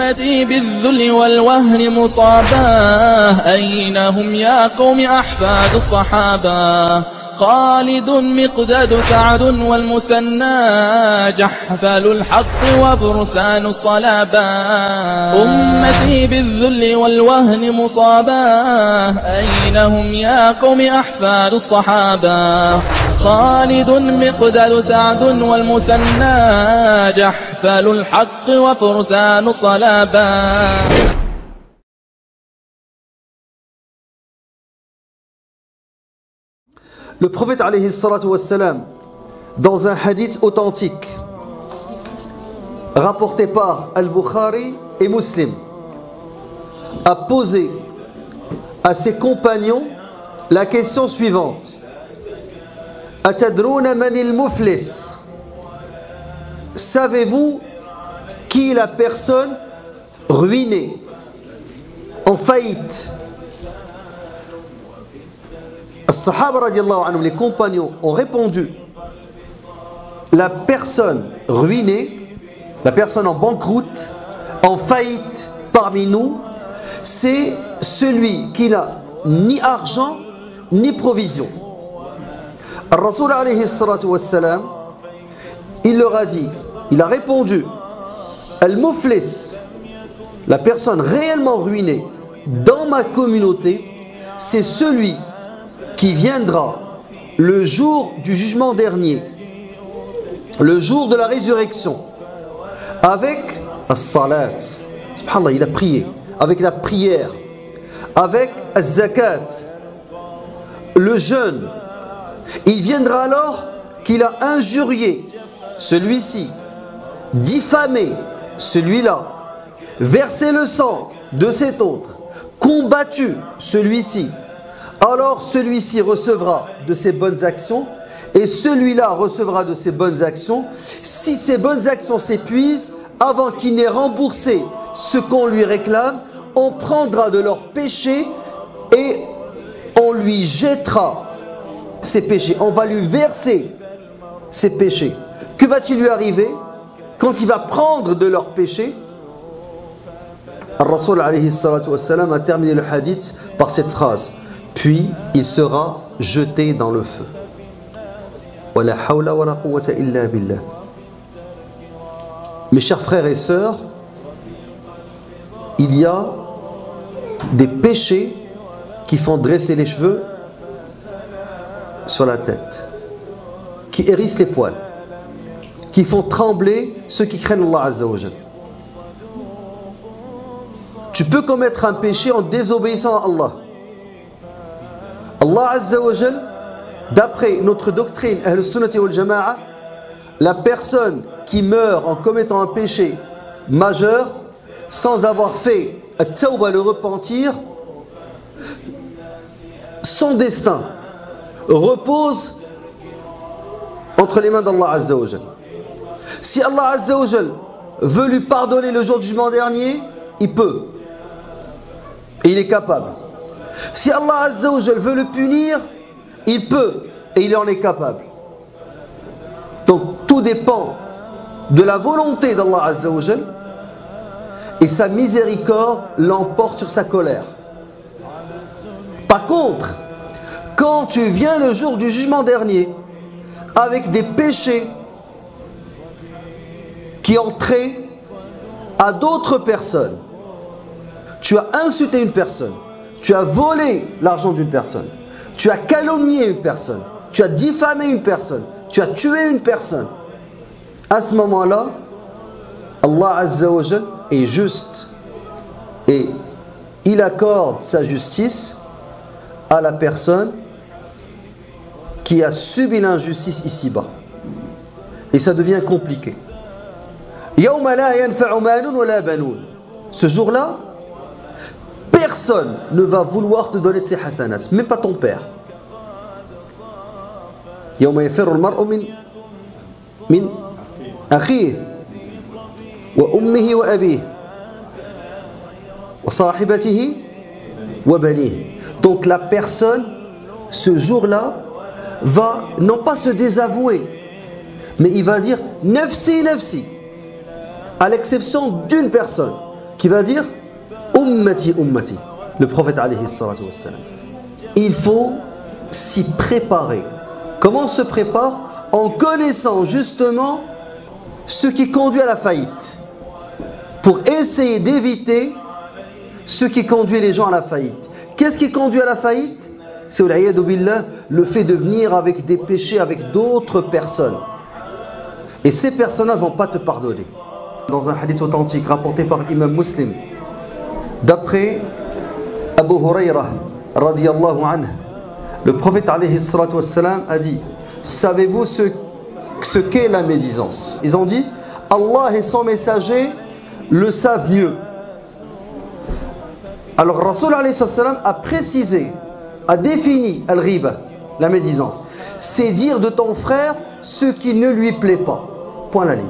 أمتي بالذل والوهن مصاباه، أين هم يا قوم أحفاد الصحابة؟ خالد مقداد سعد والمثنى، جحفل الحق وفرسان الصلابة. أمتي بالذل والوهن مصاباه، أين هم يا قوم أحفاد الصحابة؟ خالد مقداد سعد والمثنى، جحفل الحق وفرسان الصلابة. Le prophète alayhi salatu wassalam, dans un hadith authentique rapporté par Al-Bukhari et Muslim, a posé à ses compagnons la question suivante: Atadrouna manil muflis? Savez-vous qui est la personne ruinée, en faillite? As-Sahaba radiallahu anhum, les compagnons, ont répondu: la personne ruinée, la personne en banqueroute, en faillite parmi nous, c'est celui qui n'a ni argent ni provision. Ar-Rasul alayhi salatu wassalam, il leur a dit, il a répondu: Al-Muflis, la personne réellement ruinée dans ma communauté, c'est celui qui viendra le jour du jugement dernier, le jour de la résurrection, avec as-salat, subhanallah, il a prié, avec la prière, avec az-zakat, le jeûne. Il viendra alors qu'il a injurié celui-ci, diffamé celui-là, versé le sang de cet autre, combattu celui-ci. Alors celui-ci recevra de ses bonnes actions et celui-là recevra de ses bonnes actions. Si ces bonnes actions s'épuisent, avant qu'il n'ait remboursé ce qu'on lui réclame, on prendra de leurs péchés et on lui jettera ses péchés. On va lui verser ses péchés. Que va-t-il lui arriver quand il va prendre de leurs péchés? Ar-Rasul alayhi salatu wassalam a terminé le hadith par cette phrase: puis il sera jeté dans le feu. Wala hawla wala quwwata illa billah. Mes chers frères et sœurs, il y a des péchés qui font dresser les cheveux sur la tête, qui hérissent les poils, qui font trembler ceux qui craignent Allah Azza wa Jal. Tu peux commettre un péché en désobéissant à Allah. Allah Azza wa Jal, d'après notre doctrine Ahl Sunnati wal Jama'a, la personne qui meurt en commettant un péché majeur sans avoir fait at-tawba, le repentir, son destin repose entre les mains d'Allah Azza wa Jal. Si Allah Azza wa Jal veut lui pardonner le jour du jugement dernier, il peut et il est capable. Si Allah Azza wa Jal veut le punir, il peut et il en est capable. Donc tout dépend de la volonté d'Allah Azza wa Jal, et sa miséricorde l'emporte sur sa colère. Par contre, quand tu viens le jour du jugement dernier avec des péchés qui ont trait à d'autres personnes, tu as insulté une personne, tu as volé l'argent d'une personne, tu as calomnié une personne, tu as diffamé une personne, tu as tué une personne, à ce moment-là, Allah Azza wa Jal est juste et il accorde sa justice à la personne qui a subi l'injustice ici-bas. Et ça devient compliqué. Yawma la yanfa'u malun wa la banoun. Ce jour-là, personne ne va vouloir te donner de ses hasanats, même pas ton père. Yawma yafirru al-mar'u min akhihi wa ummihi wa abihi wa sahibatihi wa banihi. Donc la personne, ce jour-là, va non pas se désavouer, mais il va dire nafsi nafsi, à l'exception d'une personne qui va dire Ummati, Ummati. Le prophète alayhi salatu wassalam. Il faut s'y préparer. Comment on se prépare? En connaissant justement ce qui conduit à la faillite. Pour essayer d'éviter ce qui conduit les gens à la faillite. Qu'est-ce qui conduit à la faillite? C'est le fait de venir avec des péchés avec d'autres personnes. Et ces personnes-là ne vont pas te pardonner. Dans un hadith authentique rapporté par l'imam Muslim, d'après Abu Huraira radiyallahu anhu, le prophète alayhi salatu wassalam a dit: savez-vous ce qu'est la médisance? Ils ont dit: Allah et son messager le savent mieux. Alors Rasul alayhi sallam a précisé, a défini al-ghiba, la médisance. C'est dire de ton frère ce qui ne lui plaît pas. Point à la ligne.